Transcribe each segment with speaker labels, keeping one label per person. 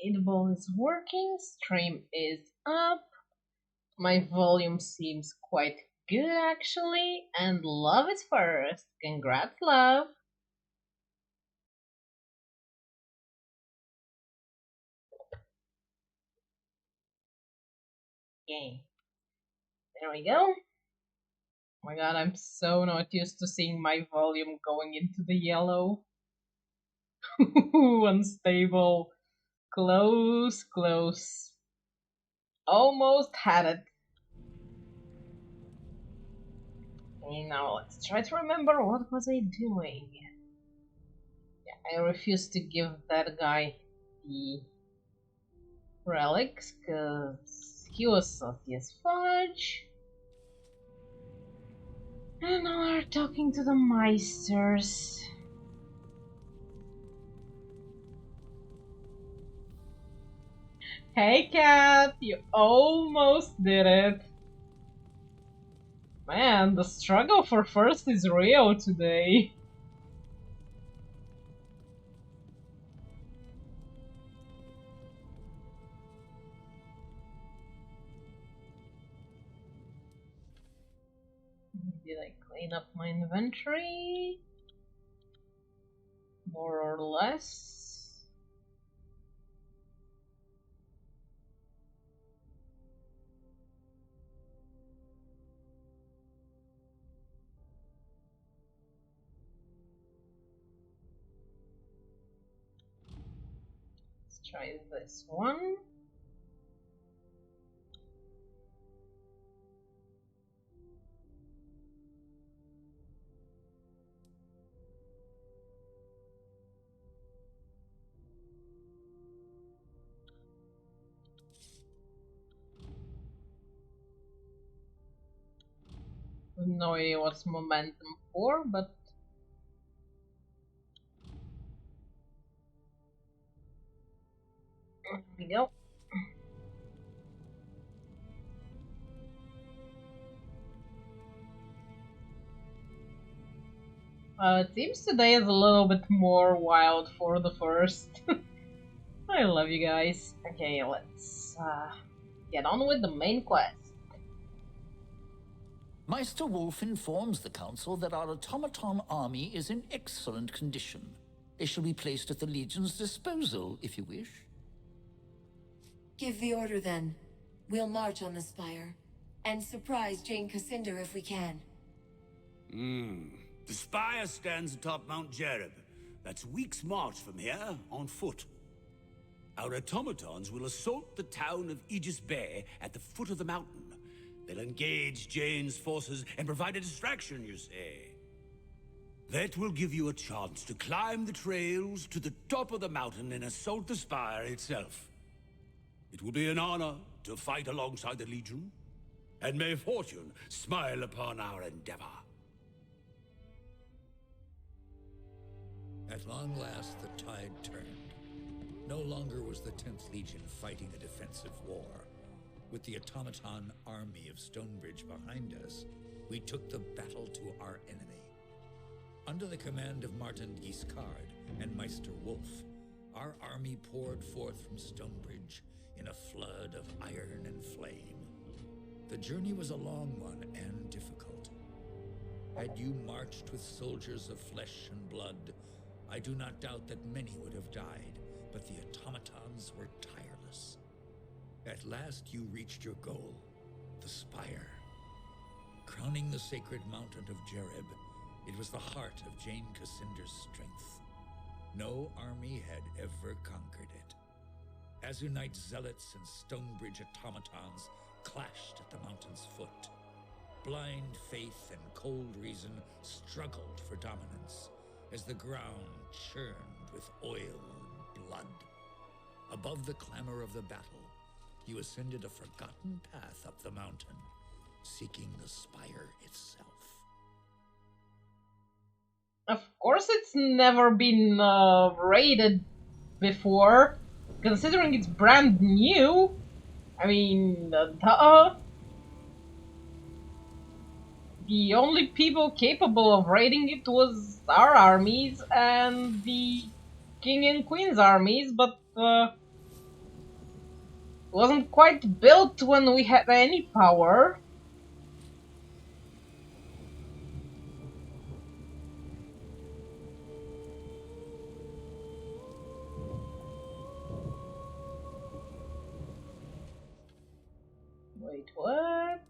Speaker 1: Audible is working, stream is up, my volume seems quite good actually, and love is first. Congrats, love. Okay, there we go. Oh my god, I'm so not used to seeing my volume going into the yellow. Unstable. Close, close. Almost had it. Okay, now let's try to remember what was I doing. I refuse to give that guy the relics because he was salty as fudge. And now we're talking to the Meisters. Hey cat, you almost did it. Man, the struggle for first is real today. Did I clean up my inventory? More or less. Let's try this one. No idea what's momentum for, but there we go. It seems today is a little bit more wild for the first. I love you guys. Okay, let's get on with the main quest.
Speaker 2: Meister Wolf informs the Council that our automaton army is in excellent condition. They shall be placed at the Legion's disposal, if you wish.
Speaker 3: Give the order, then. We'll march on the spire, and surprise Jane Cassinder if we can.
Speaker 4: The spire stands atop Mount Jereb. That's a week's march from here, on foot. Our automatons will assault the town of Aegis Bay at the foot of the mountain. They'll engage Jane's forces and provide a distraction, you say. That will give you a chance to climb the trails to the top of the mountain and assault the spire itself. It will be an honor to fight alongside the Legion, and may fortune smile upon our endeavor.
Speaker 5: At long last, the tide turned. No longer was the 10th Legion fighting a defensive war. With the automaton army of Stonebridge behind us, we took the battle to our enemy. Under the command of Martin Guiscard and Meister Wolf, our army poured forth from Stonebridge in a flood of iron and flame. The journey was a long one and difficult. Had you marched with soldiers of flesh and blood, I do not doubt that many would have died, but the automatons were tireless. At last you reached your goal, the spire. Crowning the sacred mountain of Jereb, it was the heart of Jane Cassinder's strength. No army had ever conquered it. Azunite zealots and Stonebridge automatons clashed at the mountain's foot. Blind faith and cold reason struggled for dominance as the ground churned with oil and blood. Above the clamor of the battle, you ascended a forgotten path up the mountain, seeking the spire itself.
Speaker 1: Of course it's never been raided before, considering it's brand new. I mean, duh. The only people capable of raiding it was our armies and the King and Queen's armies, but Wasn't quite built when we had any power. Wait, what?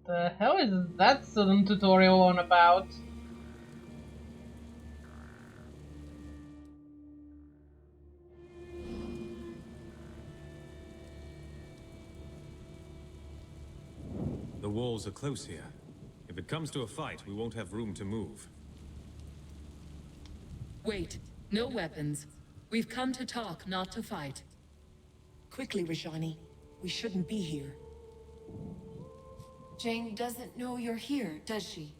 Speaker 1: The hell is that sudden tutorial on about?
Speaker 6: The walls are close here. If it comes to a fight, we won't have room to move.
Speaker 7: Wait, no weapons. We've come to talk, not to fight.
Speaker 3: Quickly, Rajani. We shouldn't be here. Jane doesn't know you're here, does she?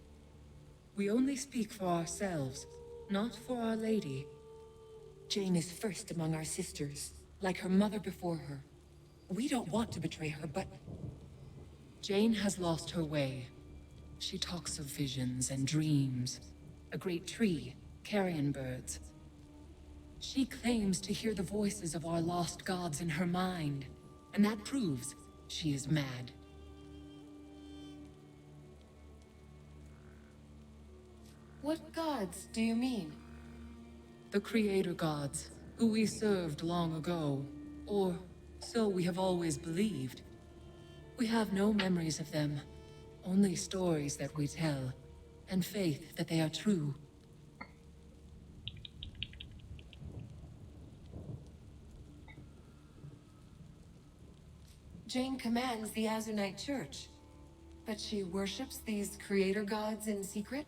Speaker 7: We only speak for ourselves, not for Our Lady.
Speaker 3: Jane is first among our sisters, like her mother before her. We don't want to betray her, but
Speaker 7: Jane has lost her way. She talks of visions and dreams. A great tree, carrion birds. She claims to hear the voices of our lost gods in her mind, and that proves she is mad.
Speaker 3: what gods do you mean?
Speaker 7: The creator gods, who we served long ago, or so we have always believed. We have no memories of them, only stories that we tell, and faith that they are true.
Speaker 3: Jane commands the Azunite Church, but she worships these creator gods in secret?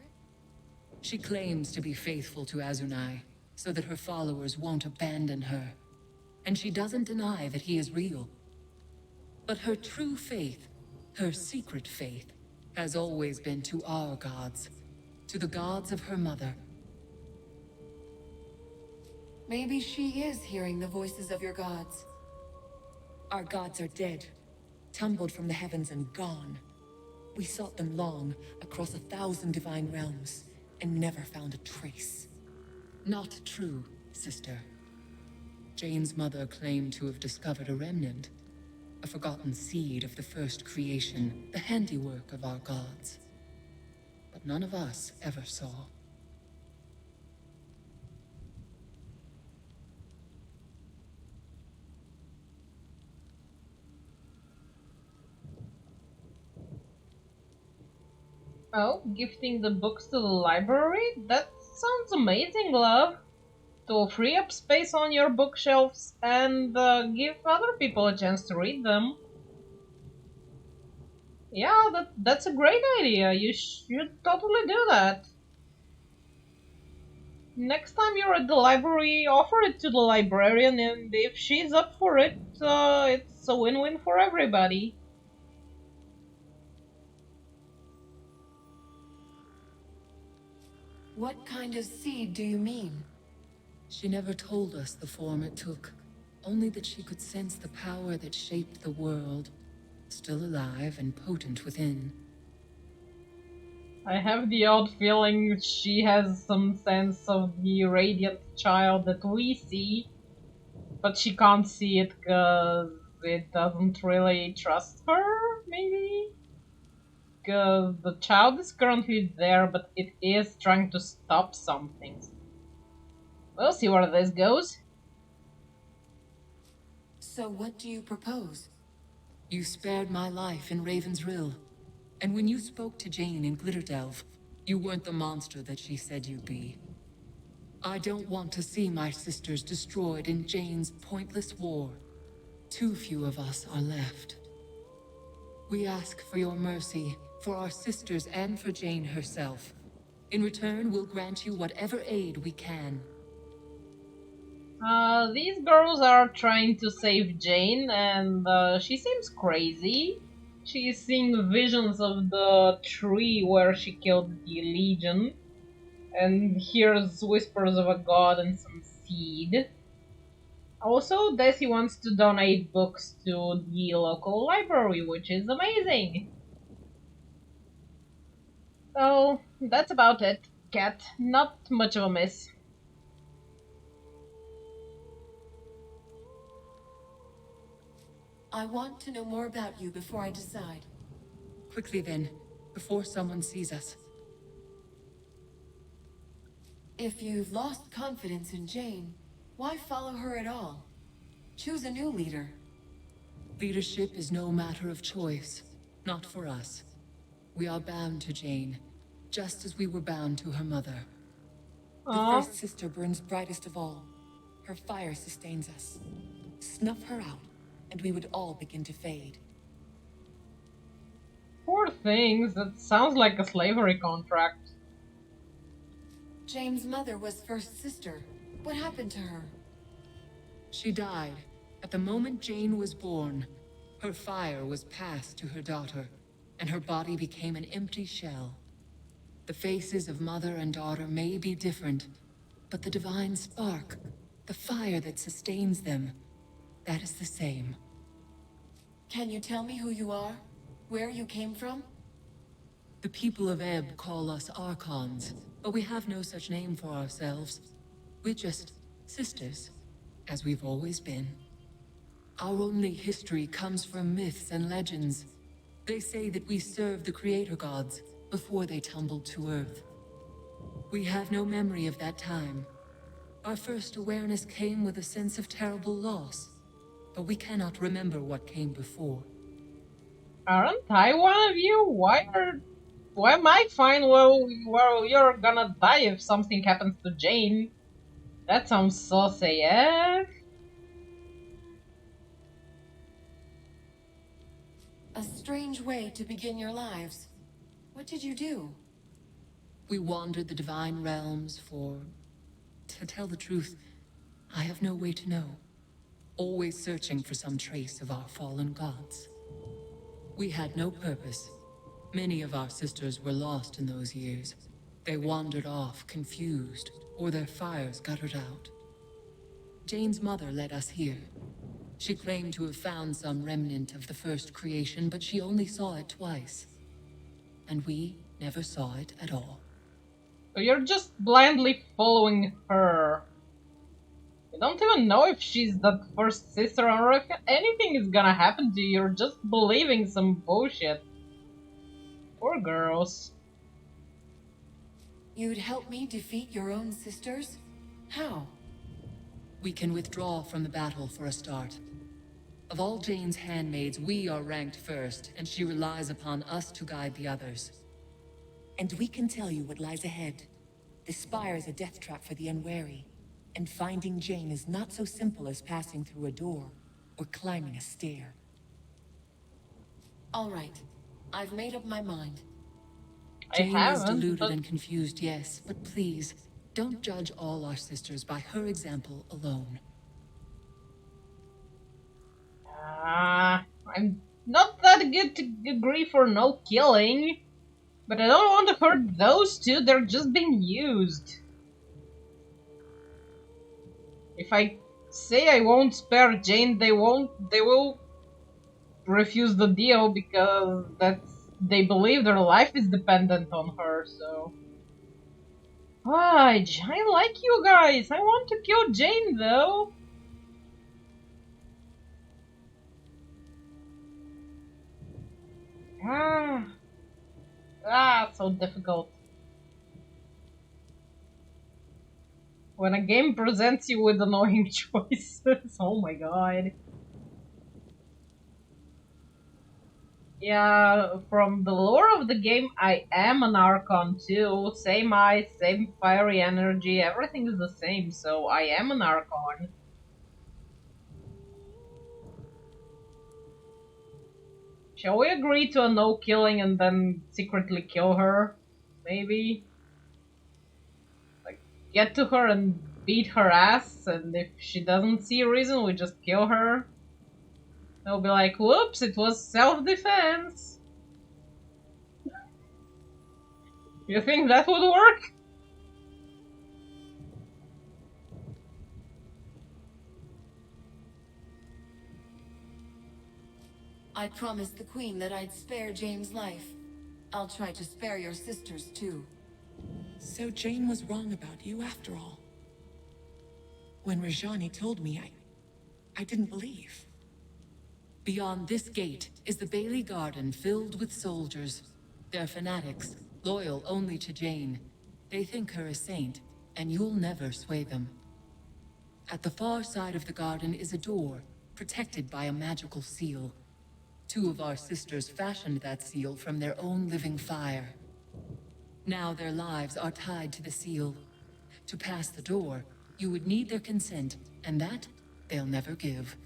Speaker 7: She claims to be faithful to Azunai, so that her followers won't abandon her. And she doesn't deny that he is real. But her true faith, her secret faith, has always been to our gods, to the gods of her mother.
Speaker 3: Maybe she is hearing the voices of your gods. Our gods are dead, tumbled from the heavens and gone. We sought them long, across 1,000 divine realms, and never found a trace.
Speaker 7: Not true, sister. Jane's mother claimed to have discovered a remnant, a forgotten seed of the first creation, the handiwork of our gods. But none of us ever saw.
Speaker 1: Oh, gifting the books to the library? That sounds amazing, love. To free up space on your bookshelves and give other people a chance to read them. Yeah, that's a great idea. You should totally do that. Next time you're at the library, offer it to the librarian, and if she's up for it, it's a win-win for everybody.
Speaker 3: What kind of seed do you mean?
Speaker 7: She never told us the form it took, only that she could sense the power that shaped the world, still alive and potent within.
Speaker 1: I have the odd feeling she has some sense of the radiant child that we see, but she can't see it because it doesn't really trust her, maybe? Because the child is currently there, but it is trying to stop something. We'll see where this goes.
Speaker 3: So what do you propose?
Speaker 7: You spared my life in Raven's Rill, and when you spoke to Jane in Glitterdelve, you weren't the monster that she said you'd be. I don't want to see my sisters destroyed in Jane's pointless war. Too few of us are left. We ask for your mercy, for our sisters and for Jane herself. In return, we'll grant you whatever aid we can.
Speaker 1: These girls are trying to save Jane, and she seems crazy. She's seeing visions of the tree where she killed the Legion, and hears whispers of a god and some seed. Also, Desi wants to donate books to the local library, which is amazing. So, that's about it, Cat. Not much of a miss.
Speaker 3: I want to know more about you before I decide.
Speaker 7: Quickly then, before someone sees us.
Speaker 3: If you've lost confidence in Jane, why follow her at all? Choose a new leader.
Speaker 7: Leadership is no matter of choice. Not for us. We are bound to Jane, just as we were bound to her mother.
Speaker 3: The
Speaker 1: Aw,
Speaker 3: first sister burns brightest of all. Her fire sustains us. Snuff her out, and we would all begin to fade.
Speaker 1: poor things. That sounds like a slavery contract.
Speaker 3: Jane's mother was first sister. What happened to her?
Speaker 7: She died at the moment Jane was born. Her fire was passed to her daughter, and her body became an empty shell. The faces of mother and daughter may be different, but the divine spark, the fire that sustains them, that is the same.
Speaker 3: Can you tell me who you are? Where you came from?
Speaker 7: The people of Ebb call us Archons, but we have no such name for ourselves. We're just sisters, as we've always been. Our only history comes from myths and legends. They say that we served the creator gods before they tumbled to Earth. We have no memory of that time. Our first awareness came with a sense of terrible loss, but we cannot remember what came before.
Speaker 1: Aren't I one of you? Why am I fine while you're gonna die if something happens to Jane? That sounds saucy, eh?
Speaker 3: A strange way to begin your lives. What did you do?
Speaker 7: We wandered the divine realms for... To tell the truth, I have no way to know. Always searching for some trace of our fallen gods. We had no purpose. Many of our sisters were lost in those years. They wandered off, confused, or their fires guttered out. Jane's mother led us here. She claimed to have found some remnant of the first creation, but she only saw it twice. And we never saw it at all.
Speaker 1: So you're just blindly following her. You don't even know if she's that first sister or if anything is gonna happen to you. You're just believing some bullshit. Poor girls.
Speaker 3: You'd help me defeat your own sisters? How?
Speaker 7: We can withdraw from the battle for a start. Of all Jane's handmaids, we are ranked first, and she relies upon us to guide the others.
Speaker 3: And we can tell you what lies ahead. The spire is a death trap for the unwary, and finding Jane is not so simple as passing through a door or climbing a stair. All right, I've made up my mind.
Speaker 1: I
Speaker 7: Jane is
Speaker 1: haven't,
Speaker 7: deluded
Speaker 1: but
Speaker 7: and confused, yes, but please, don't judge all our sisters by her example alone.
Speaker 1: I'm not that good to agree for no killing. But I don't want to hurt those two, they're just being used. If I say I won't spare Jane, they will refuse the deal because they believe their life is dependent on her, so. I like you guys, I want to kill Jane though. So difficult. When a game presents you with annoying choices, oh my god. Yeah, from the lore of the game, I am an Archon too. Same eyes, same fiery energy, everything is the same, so I am an Archon. Shall we agree to a no killing and then secretly kill her? Maybe? Like, get to her and beat her ass, and if she doesn't see a reason, we just kill her. They'll be like, whoops, it was self-defense. You think that would work?
Speaker 3: I promised the Queen that I'd spare Jane's life. I'll try to spare your sisters too.
Speaker 8: So Jane was wrong about you after all. When Rajani told me, I didn't believe.
Speaker 7: Beyond this gate is the Bailey Garden filled with soldiers. They're fanatics, loyal only to Jane. They think her a saint, and you'll never sway them. At the far side of the garden is a door, protected by a magical seal. Two of our sisters fashioned that seal from their own living fire. Now their lives are tied to the seal. To pass the door, you would need their consent, and that they'll never give.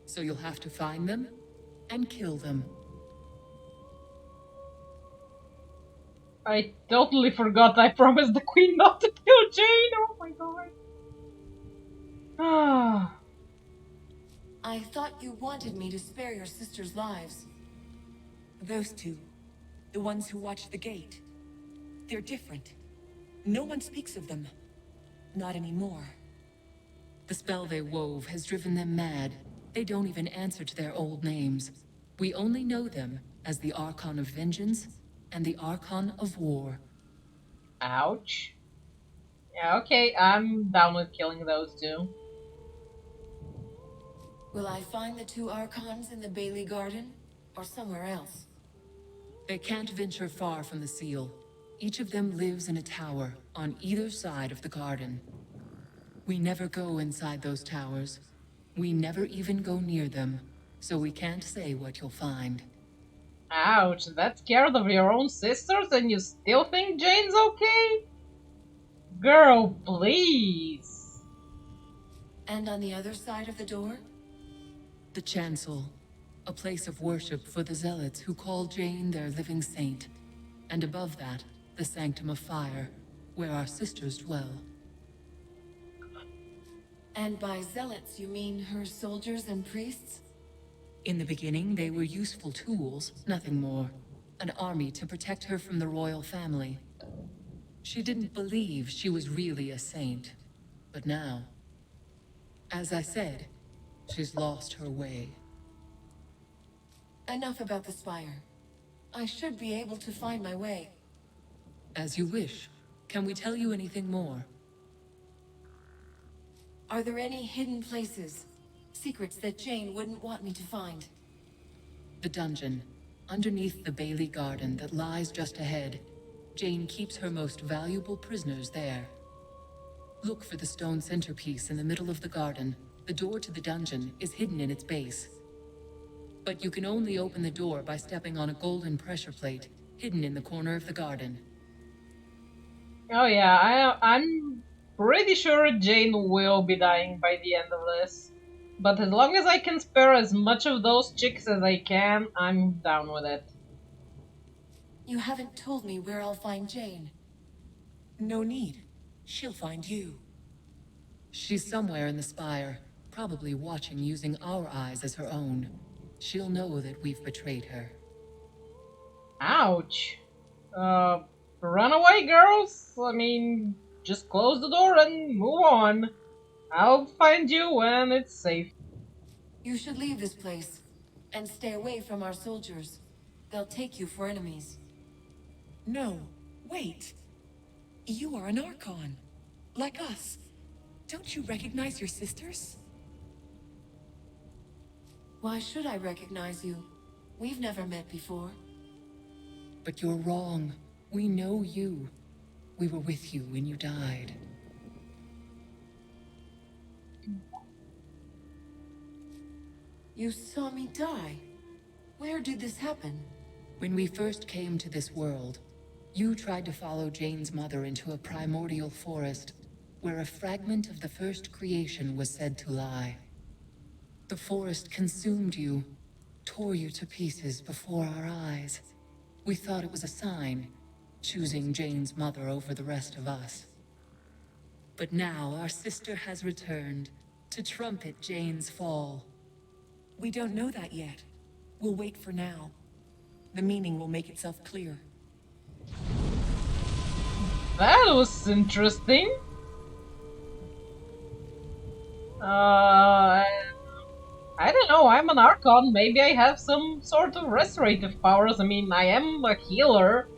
Speaker 7: So you'll have to find them and kill them.
Speaker 1: I totally forgot I promised the queen not to kill Jane. Oh my god. Ah.
Speaker 3: I thought you wanted me to spare your sisters' lives.
Speaker 8: Those two, the ones who watch the gate, they're different. No one speaks of them. Not anymore.
Speaker 7: The spell they wove has driven them mad. They don't even answer to their old names. We only know them as the Archon of Vengeance and the Archon of War.
Speaker 1: Ouch. Yeah, okay, I'm down with killing those two.
Speaker 3: Will I find the two Archons in the Bailey Garden, or somewhere else?
Speaker 7: They can't venture far from the seal. Each of them lives in a tower on either side of the garden. We never go inside those towers. We never even go near them, so we can't say what you'll find.
Speaker 1: Ouch, that scared of your own sisters and you still think Jane's okay? Girl, please.
Speaker 3: And on the other side of the door?
Speaker 7: The chancel, a place of worship for the zealots who call Jane their living saint. And above that, the Sanctum of Fire, where our sisters dwell.
Speaker 3: And by zealots you mean her soldiers and priests?
Speaker 7: In the beginning, they were useful tools, nothing more. An army to protect her from the royal family. She didn't believe she was really a saint. But now, as I said, she's lost her way.
Speaker 3: Enough about the spire. I should be able to find my way.
Speaker 7: As you wish. Can we tell you anything more?
Speaker 3: Are there any hidden places? Secrets that Jane wouldn't want me to find?
Speaker 7: The dungeon, underneath the Bailey Garden that lies just ahead. Jane keeps her most valuable prisoners there. Look for the stone centerpiece in the middle of the garden. The door to the dungeon is hidden in its base. But you can only open the door by stepping on a golden pressure plate, hidden in the corner of the garden.
Speaker 1: Oh yeah, I'm pretty sure Jane will be dying by the end of this. But as long as I can spare as much of those chicks as I can, I'm down with it.
Speaker 3: You haven't told me where I'll find Jane.
Speaker 8: No need. She'll find you.
Speaker 7: She's somewhere in the spire, probably watching using our eyes as her own. She'll know that we've betrayed her.
Speaker 1: Ouch. Run away, girls. I mean, just close the door and move on. I'll find you when it's safe.
Speaker 3: You should leave this place, and stay away from our soldiers. They'll take you for enemies.
Speaker 8: No, wait. You are an Archon. Like us. Don't you recognize your sisters?
Speaker 3: Why should I recognize you? We've never met before.
Speaker 7: But you're wrong. We know you. We were with you when you died.
Speaker 3: You saw me die. Where did this happen?
Speaker 7: When we first came to this world, you tried to follow Jane's mother into a primordial forest, where a fragment of the first creation was said to lie. The forest consumed you, tore you to pieces before our eyes. We thought it was a sign, choosing Jane's mother over the rest of us. But now our sister has returned to trumpet Jane's fall.
Speaker 8: We don't know that yet. We'll wait for now. The meaning will make itself clear.
Speaker 1: That was interesting. I don't know, I'm an Archon, maybe I have some sort of restorative powers. I mean, I am a healer.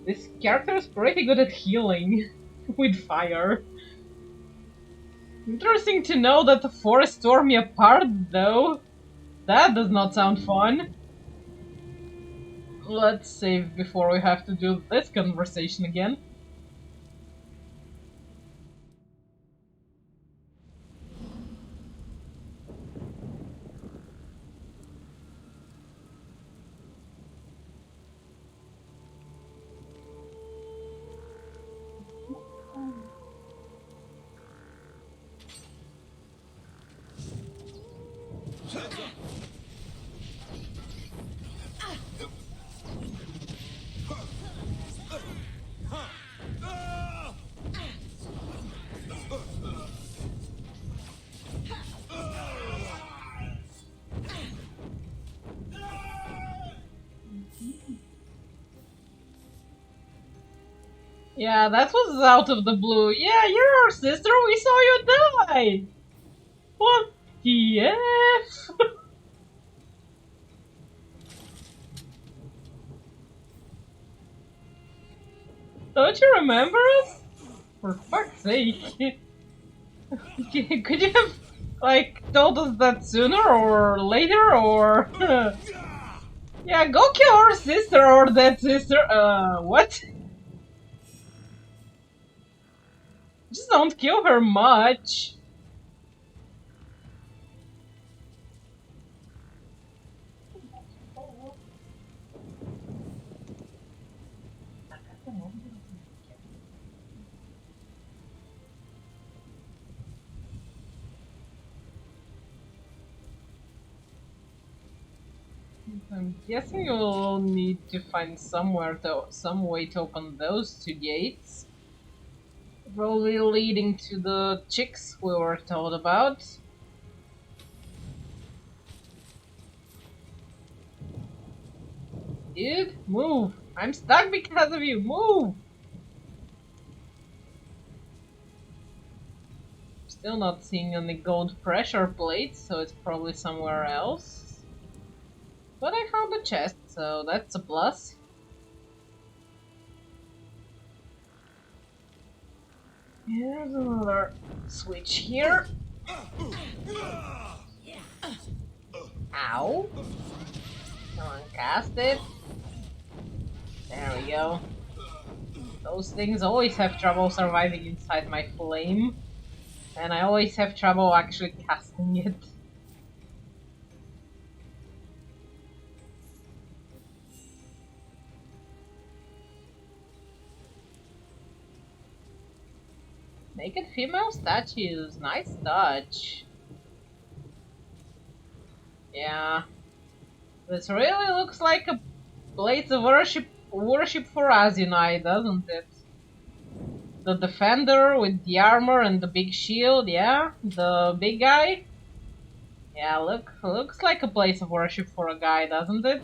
Speaker 1: This character is pretty good at healing with fire. Interesting to know that the forest tore me apart, though. That does not sound fun. Let's save before we have to do this conversation again. Yeah, that was out of the blue. Yeah, you're our sister, we saw you die! What the F? Don't you remember us? For fuck's sake. Could you have, like, told us that sooner or later, or... Yeah, go kill our sister or that sister. What? Just don't kill her much. I'm guessing you'll need to find some way to open those two gates. Probably leading to the chicks we were told about. Dude, move! I'm stuck because of you, move! Still not seeing any gold pressure plates, so it's probably somewhere else. But I found a chest, so that's a plus. Here's another switch here. Ow. Come on, cast it. There we go. Those things always have trouble surviving inside my flame. And I always have trouble actually casting it. Naked female statues, nice touch. Yeah. This really looks like a place of worship for Azunai, doesn't it? The defender with the armor and the big shield, yeah? The big guy? Yeah, looks like a place of worship for a guy, doesn't it?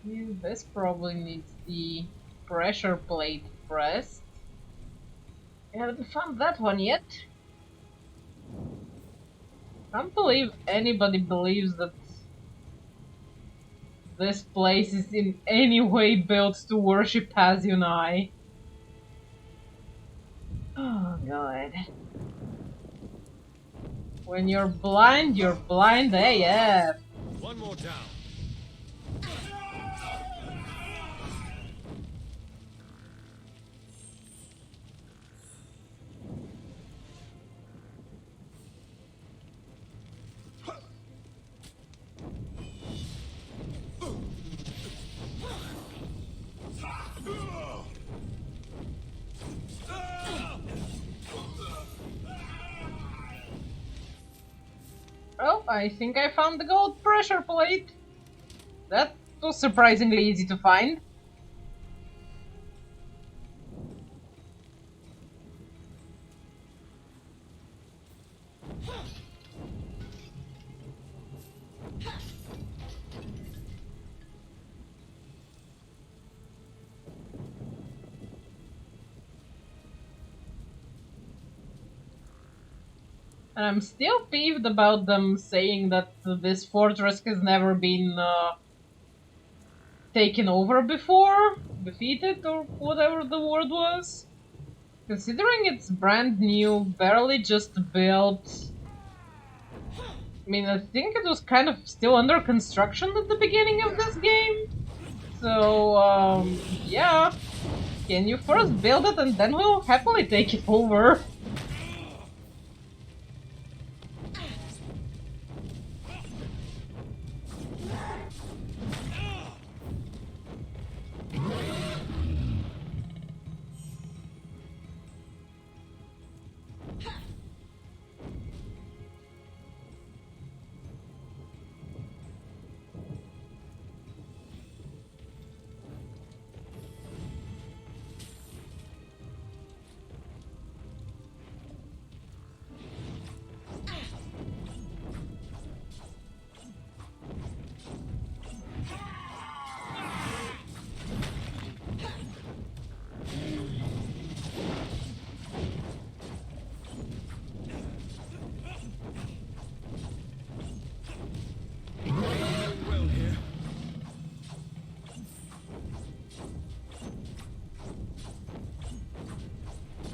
Speaker 1: Yeah, this probably needs the pressure plate pressed. I haven't found that one yet. Can't believe anybody believes that this place is in any way built to worship Azunai. Oh god. When you're blind AF.
Speaker 6: One more down.
Speaker 1: Oh, I think I found the gold pressure plate. That was surprisingly easy to find. And I'm still peeved about them saying that this fortress has never been taken over before, defeated, or whatever the word was. Considering it's brand new, barely just built. I mean, I think it was kind of still under construction at the beginning of this game. So, yeah. Can you first build it and then we'll happily take it over?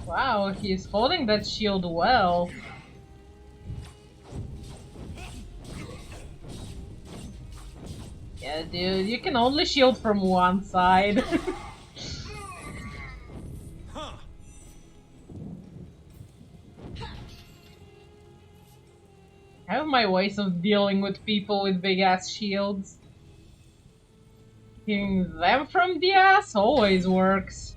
Speaker 1: Wow, he's holding that shield well. Yeah, dude, you can only shield from one side. I have my ways of dealing with people with big ass shields. Hitting them from the ass always works.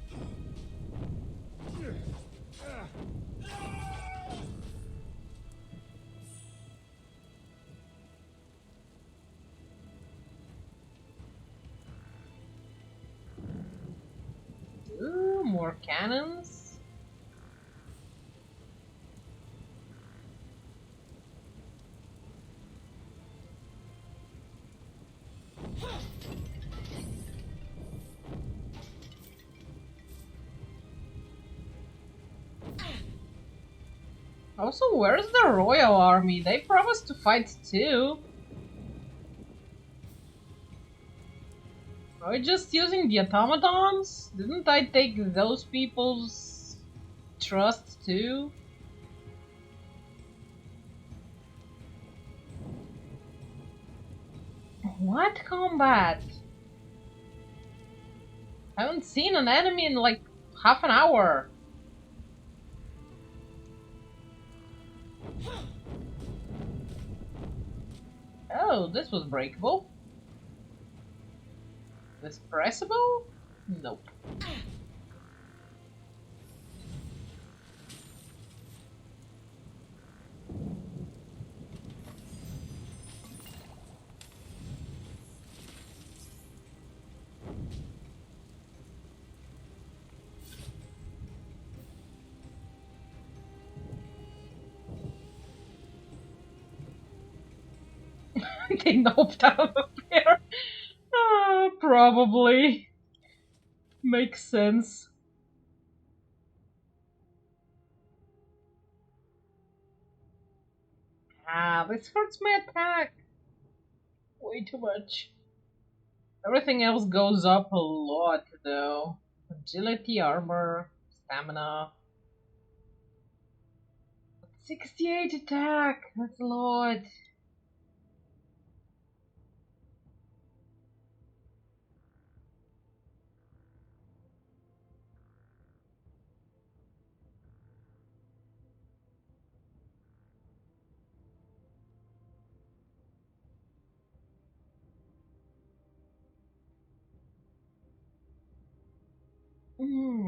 Speaker 1: Ooh, more cannons. Also, where's the royal army? They promised to fight too. Are we just using the automatons? Didn't I take those people's trust too? What combat? I haven't seen an enemy in like half an hour. Oh, this was breakable. This pressable? Nope. They noped out of there. Probably. Makes sense. Ah, this hurts my attack. Way too much. Everything else goes up a lot, though. Agility, armor, stamina. 68 attack! That's a lot.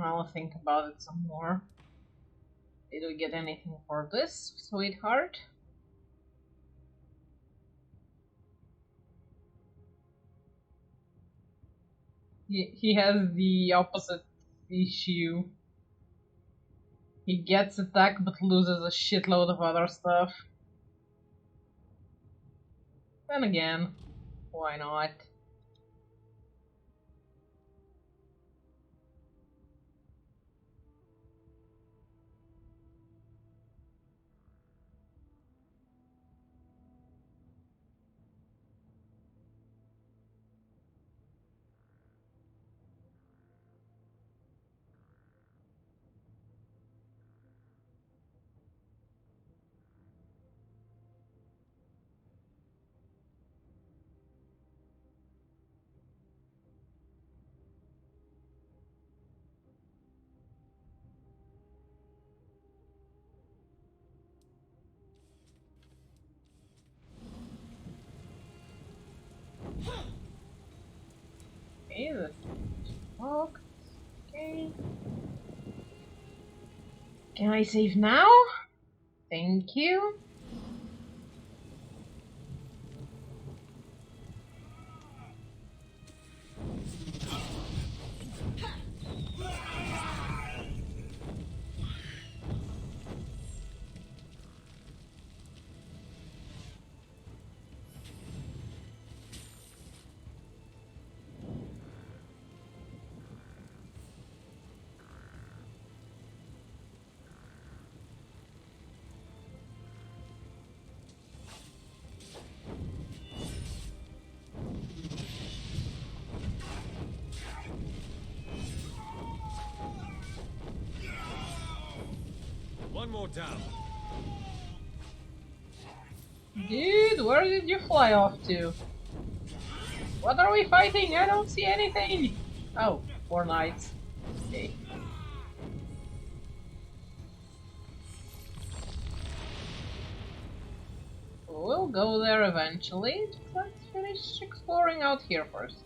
Speaker 1: I'll think about it some more. Did we get anything for this, sweetheart? He has the opposite issue. He gets attacked but loses a shitload of other stuff. Then again, why not? Okay, this is locked. Okay. Can I save now? Thank you.
Speaker 6: One more down.
Speaker 1: Dude, where did you fly off to? What are we fighting? I don't see anything! Oh, more knights. Okay. We'll go there eventually. Let's finish exploring out here first.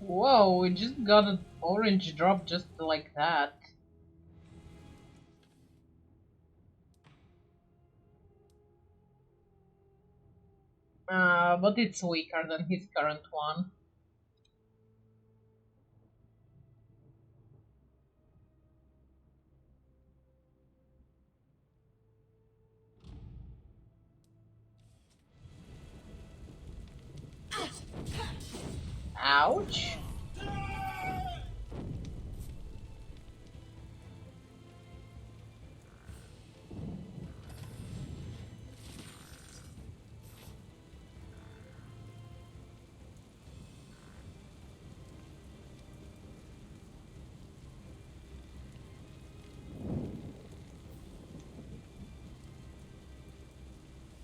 Speaker 1: Whoa, we just got an orange drop just like that. But it's weaker than his current one. Ouch.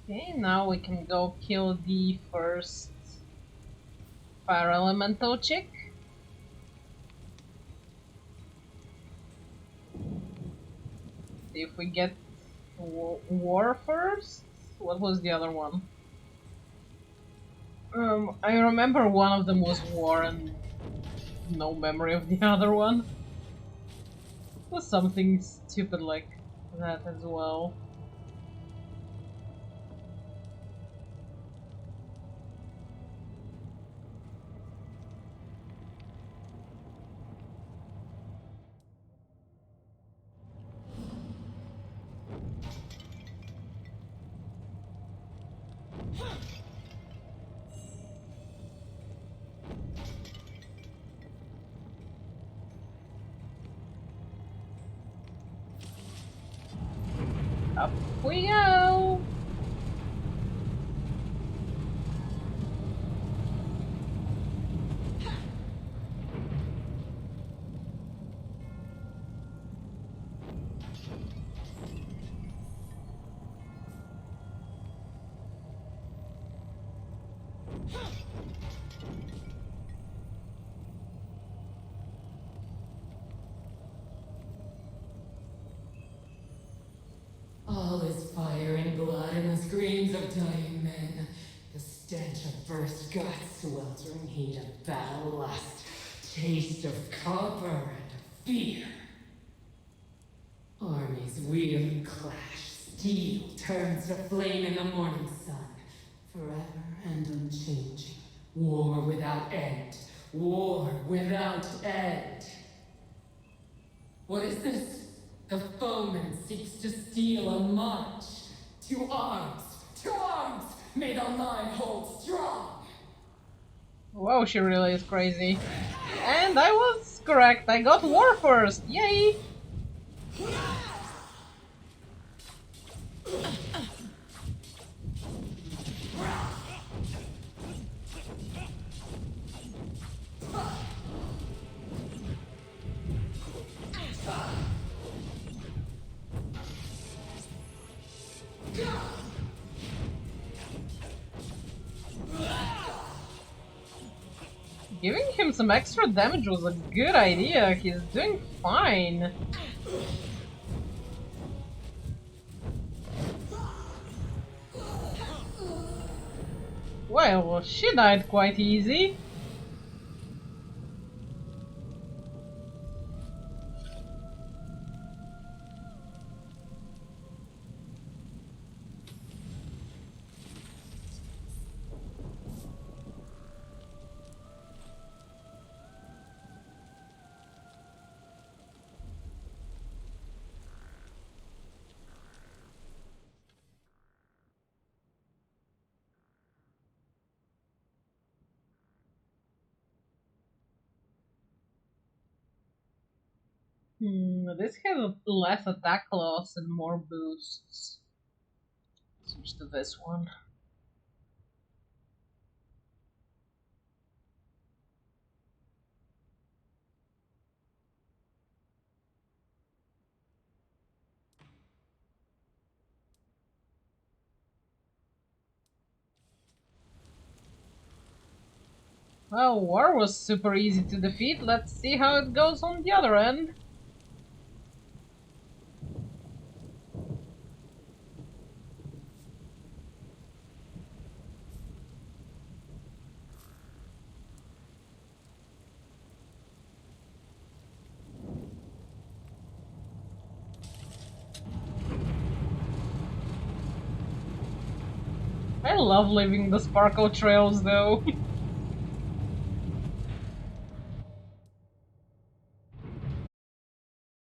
Speaker 1: Okay, now we can go kill the first fire elemental chick. See if we get war first. What was the other one? I remember one of them was war and no memory of the other one. It was something stupid like that as well. Up we go!
Speaker 7: first gut sweltering heat of battle lust, taste of copper and fear. Armies wheel and clash, steel turns to flame in the morning sun, forever and unchanging. War without end, war without end. What is this? The foeman seeks to steal a march. To arms! To arms! May the line hold strong!
Speaker 1: Wow, she really is crazy. And I was correct, I got war first! Yay! Giving him some extra damage was a good idea, he's doing fine. Well, she died quite easy. This has less attack loss and more boosts. Switch to this one. Well, war was super easy to defeat. Let's see how it goes on the other end. I love leaving the sparkle trails though.